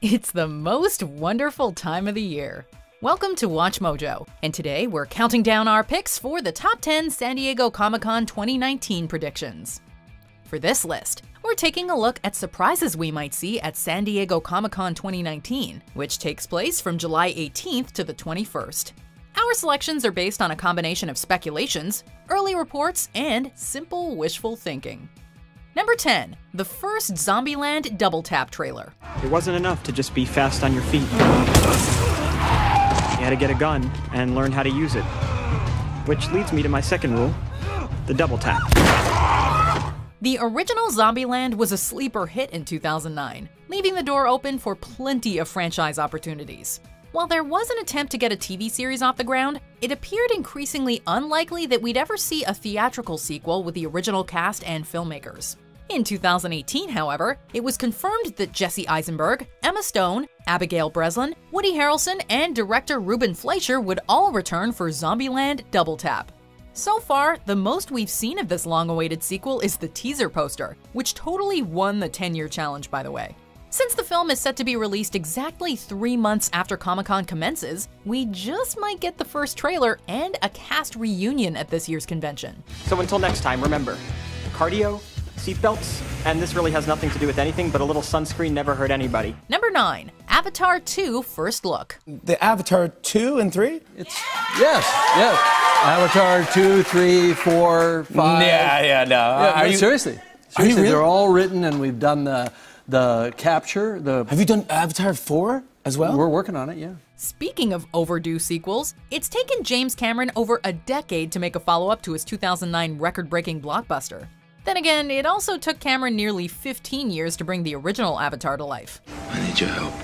It's the most wonderful time of the year. Welcome to WatchMojo, and today we're counting down our picks for the top 10 San Diego Comic-Con 2019 predictions. For this list, we're taking a look at surprises we might see at San Diego Comic-Con 2019, which takes place from July 18th to the 21st. Our selections are based on a combination of speculations, early reports, and simple wishful thinking. Number 10, the first Zombieland Double Tap trailer. It wasn't enough to just be fast on your feet. You had to get a gun and learn how to use it. Which leads me to my second rule, the double tap. The original Zombieland was a sleeper hit in 2009, leaving the door open for plenty of franchise opportunities. While there was an attempt to get a TV series off the ground, it appeared increasingly unlikely that we'd ever see a theatrical sequel with the original cast and filmmakers. In 2018, however, it was confirmed that Jesse Eisenberg, Emma Stone, Abigail Breslin, Woody Harrelson, and director Ruben Fleischer would all return for Zombieland Double Tap. So far, the most we've seen of this long-awaited sequel is the teaser poster, which totally won the 10-year challenge, by the way. Since the film is set to be released exactly 3 months after Comic-Con commences, we just might get the first trailer and a cast reunion at this year's convention. So until next time, remember, cardio, seatbelts, and this really has nothing to do with anything, but a little sunscreen never hurt anybody. Number 9, Avatar 2 First Look. The Avatar 2 and 3? Yes. Avatar 2, 3, 4, 5. No. Seriously, really? they're all written, and we've done the capture. Have you done Avatar 4 as well? We're working on it, yeah. Speaking of overdue sequels, it's taken James Cameron over a decade to make a follow-up to his 2009 record-breaking blockbuster. Then again, it also took Cameron nearly 15 years to bring the original Avatar to life. I need your help.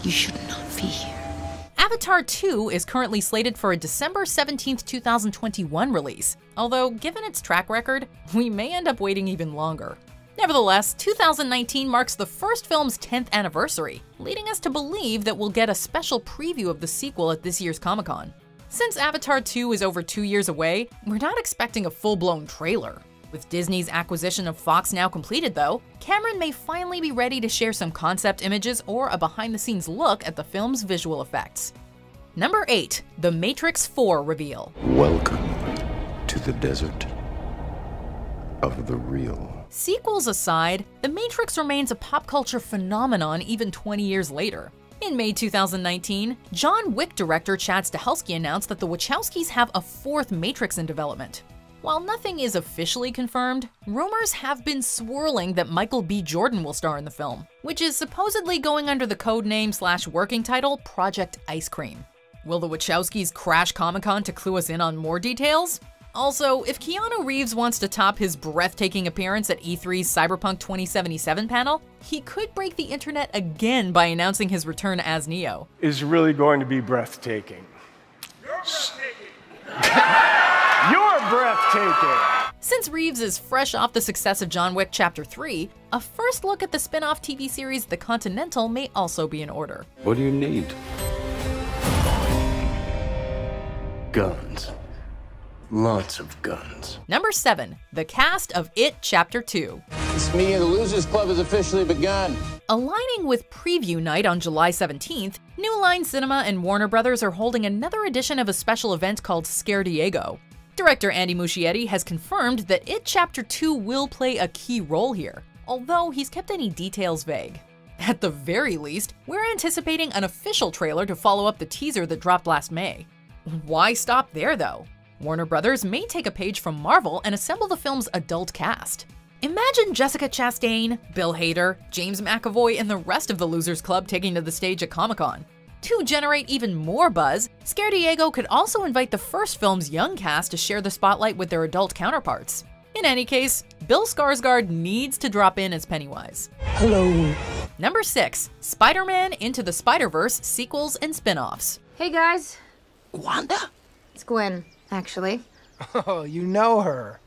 You should not be here. Avatar 2 is currently slated for a December 17, 2021 release, although given its track record, we may end up waiting even longer. Nevertheless, 2019 marks the first film's 10th anniversary, leading us to believe that we'll get a special preview of the sequel at this year's Comic-Con. Since Avatar 2 is over 2 years away, we're not expecting a full-blown trailer. With Disney's acquisition of Fox now completed though, Cameron may finally be ready to share some concept images or a behind-the-scenes look at the film's visual effects. Number 8, The Matrix 4 reveal. Welcome to the desert of the real. Sequels aside, The Matrix remains a pop culture phenomenon even 20 years later. In May 2019, John Wick director Chad Stahelski announced that the Wachowskis have a 4th Matrix in development. While nothing is officially confirmed, rumors have been swirling that Michael B. Jordan will star in the film, which is supposedly going under the codename/working title Project Ice Cream. Will the Wachowskis crash Comic-Con to clue us in on more details? Also, if Keanu Reeves wants to top his breathtaking appearance at E3's Cyberpunk 2077 panel, he could break the internet again by announcing his return as Neo. Is really going to be breathtaking. You're breathtaking! Since Reeves is fresh off the success of John Wick Chapter 3, a first look at the spin-off TV series The Continental may also be in order. What do you need? Guns. Lots of guns. Number 7, the cast of It Chapter 2. This meeting of the Losers Club has officially begun. Aligning with preview night on July 17th, New Line Cinema and Warner Brothers are holding another edition of a special event called Scare Diego. Director Andy Muschietti has confirmed that It Chapter 2 will play a key role here, although he's kept any details vague. At the very least, we're anticipating an official trailer to follow up the teaser that dropped last May. Why stop there though? Warner Brothers may take a page from Marvel and assemble the film's adult cast. Imagine Jessica Chastain, Bill Hader, James McAvoy, and the rest of the Losers Club taking to the stage at Comic-Con. To generate even more buzz, Scare Diego could also invite the first film's young cast to share the spotlight with their adult counterparts. In any case, Bill Skarsgård needs to drop in as Pennywise. Hello. Number 6, Spider-Man Into the Spider-Verse sequels and spin-offs. Hey guys, Wanda? it's Gwen, actually. Oh, you know her.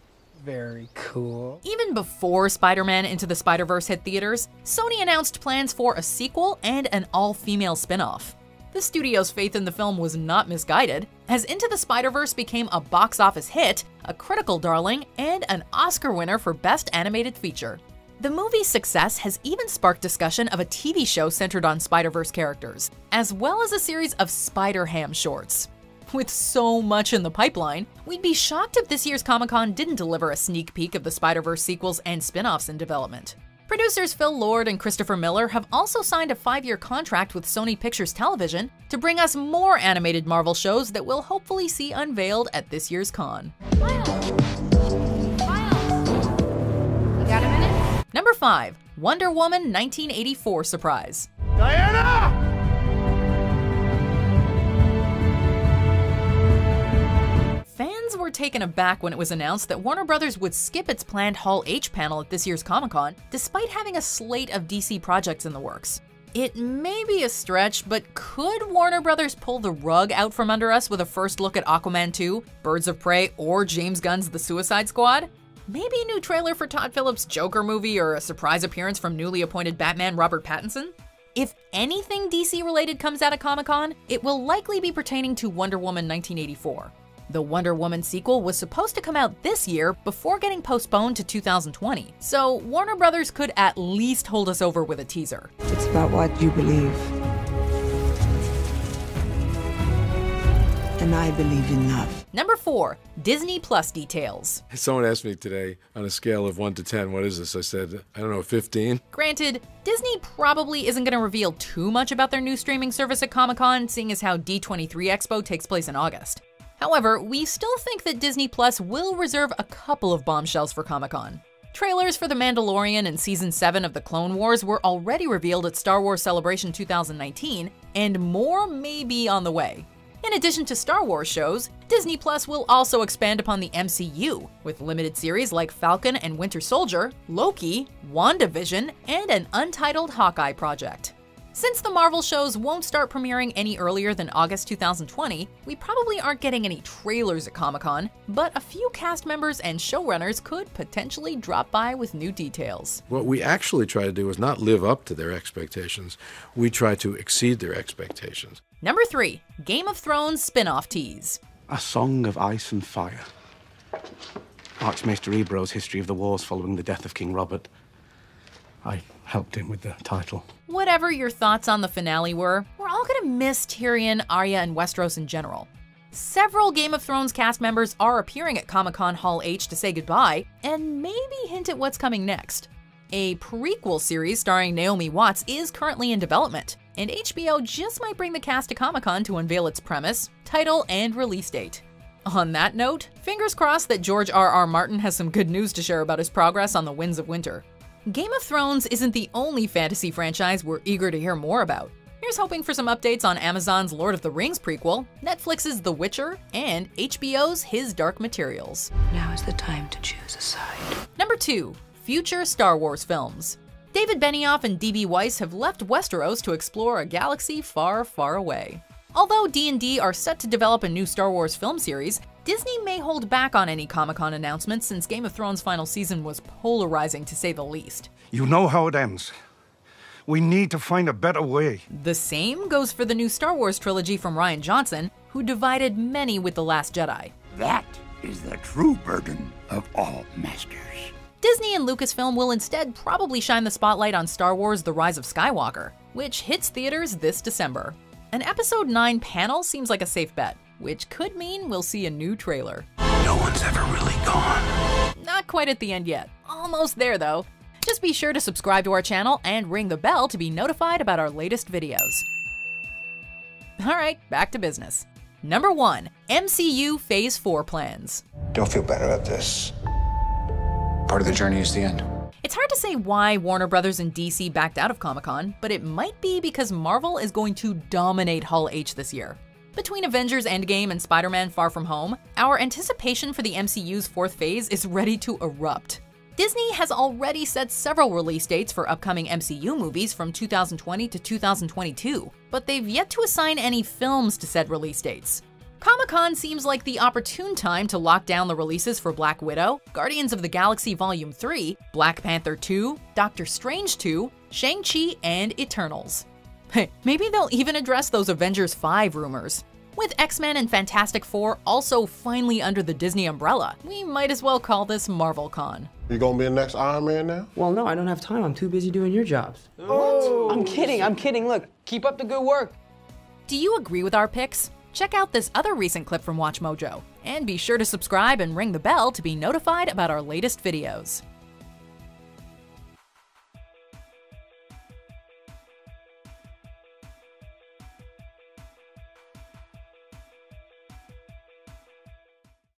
Very cool. Even before Spider-Man Into the Spider-Verse hit theaters, Sony announced plans for a sequel and an all-female spin-off. The studio's faith in the film was not misguided, as Into the Spider-Verse became a box office hit, a critical darling, and an Oscar winner for Best Animated Feature. The movie's success has even sparked discussion of a TV show centered on Spider-Verse characters, as well as a series of Spider-Ham shorts. With so much in the pipeline, we'd be shocked if this year's Comic-Con didn't deliver a sneak peek of the Spider-Verse sequels and spin-offs in development. Producers Phil Lord and Christopher Miller have also signed a 5-year contract with Sony Pictures Television to bring us more animated Marvel shows that we'll hopefully see unveiled at this year's con. Got a minute? Number 5. Wonder Woman 1984 surprise. Diana! Fans were taken aback when it was announced that Warner Bros. Would skip its planned Hall H panel at this year's Comic-Con, despite having a slate of DC projects in the works. It may be a stretch, but could Warner Bros. Pull the rug out from under us with a first look at Aquaman 2, Birds of Prey, or James Gunn's The Suicide Squad? Maybe a new trailer for Todd Phillips' Joker movie or a surprise appearance from newly appointed Batman Robert Pattinson? If anything DC-related comes out of Comic-Con, it will likely be pertaining to Wonder Woman 1984. The Wonder Woman sequel was supposed to come out this year before getting postponed to 2020, so Warner Bros. Could at least hold us over with a teaser. It's about what you believe. And I believe in love. Number 4. Disney+ details. Someone asked me today, on a scale of 1 to 10, what is this? I said, I don't know, 15? Granted, Disney probably isn't going to reveal too much about their new streaming service at Comic-Con, seeing as how D23 Expo takes place in August. However, we still think that Disney+ will reserve a couple of bombshells for Comic-Con. Trailers for The Mandalorian and Season 7 of The Clone Wars were already revealed at Star Wars Celebration 2019, and more may be on the way. In addition to Star Wars shows, Disney+ will also expand upon the MCU, with limited series like Falcon and Winter Soldier, Loki, WandaVision, and an untitled Hawkeye project. Since the Marvel shows won't start premiering any earlier than August 2020, we probably aren't getting any trailers at Comic-Con, but a few cast members and showrunners could potentially drop by with new details. What we actually try to do is not live up to their expectations, we try to exceed their expectations. Number 3. Game of Thrones spin-off tease. A Song of Ice and Fire. Archmaester Ebro's history of the wars following the death of King Robert. I helped him with the title. Whatever your thoughts on the finale were, we're all gonna miss Tyrion, Arya, and Westeros in general. Several Game of Thrones cast members are appearing at Comic-Con Hall H to say goodbye, and maybe hint at what's coming next. A prequel series starring Naomi Watts is currently in development, and HBO just might bring the cast to Comic-Con to unveil its premise, title, and release date. On that note, fingers crossed that George R.R. Martin has some good news to share about his progress on the Winds of Winter. Game of Thrones isn't the only fantasy franchise we're eager to hear more about. Here's hoping for some updates on Amazon's Lord of the Rings prequel, Netflix's The Witcher, and HBO's His Dark Materials. Now is the time to choose a side. Number 2. Future Star Wars films. David Benioff and D.B. Weiss have left Westeros to explore a galaxy far, far away. Although D&D are set to develop a new Star Wars film series, Disney may hold back on any Comic-Con announcements since Game of Thrones' final season was polarizing to say the least. You know how it ends. We need to find a better way. The same goes for the new Star Wars trilogy from Rian Johnson, who divided many with The Last Jedi. That is the true burden of all masters. Disney and Lucasfilm will instead probably shine the spotlight on Star Wars The Rise of Skywalker, which hits theaters this December. An Episode 9 panel seems like a safe bet, which could mean we'll see a new trailer. No one's ever really gone. Not quite at the end yet. Almost there, though. Just be sure to subscribe to our channel and ring the bell to be notified about our latest videos. Alright, back to business. Number 1. MCU Phase 4 plans. Don't feel bad about this. Part of the journey is the end. It's hard to say why Warner Bros. And DC backed out of Comic-Con, but it might be because Marvel is going to dominate Hall H this year. Between Avengers Endgame and Spider-Man Far From Home, our anticipation for the MCU's fourth phase is ready to erupt. Disney has already set several release dates for upcoming MCU movies from 2020 to 2022, but they've yet to assign any films to said release dates. Comic-Con seems like the opportune time to lock down the releases for Black Widow, Guardians of the Galaxy Volume 3, Black Panther 2, Doctor Strange 2, Shang-Chi, and Eternals. Maybe they'll even address those Avengers 5 rumors. With X-Men and Fantastic Four also finally under the Disney umbrella, we might as well call this MarvelCon. You gonna be the next Iron Man now? Well, no, I don't have time. I'm too busy doing your jobs. What? I'm kidding. Look, keep up the good work. Do you agree with our picks? Check out this other recent clip from WatchMojo, and be sure to subscribe and ring the bell to be notified about our latest videos.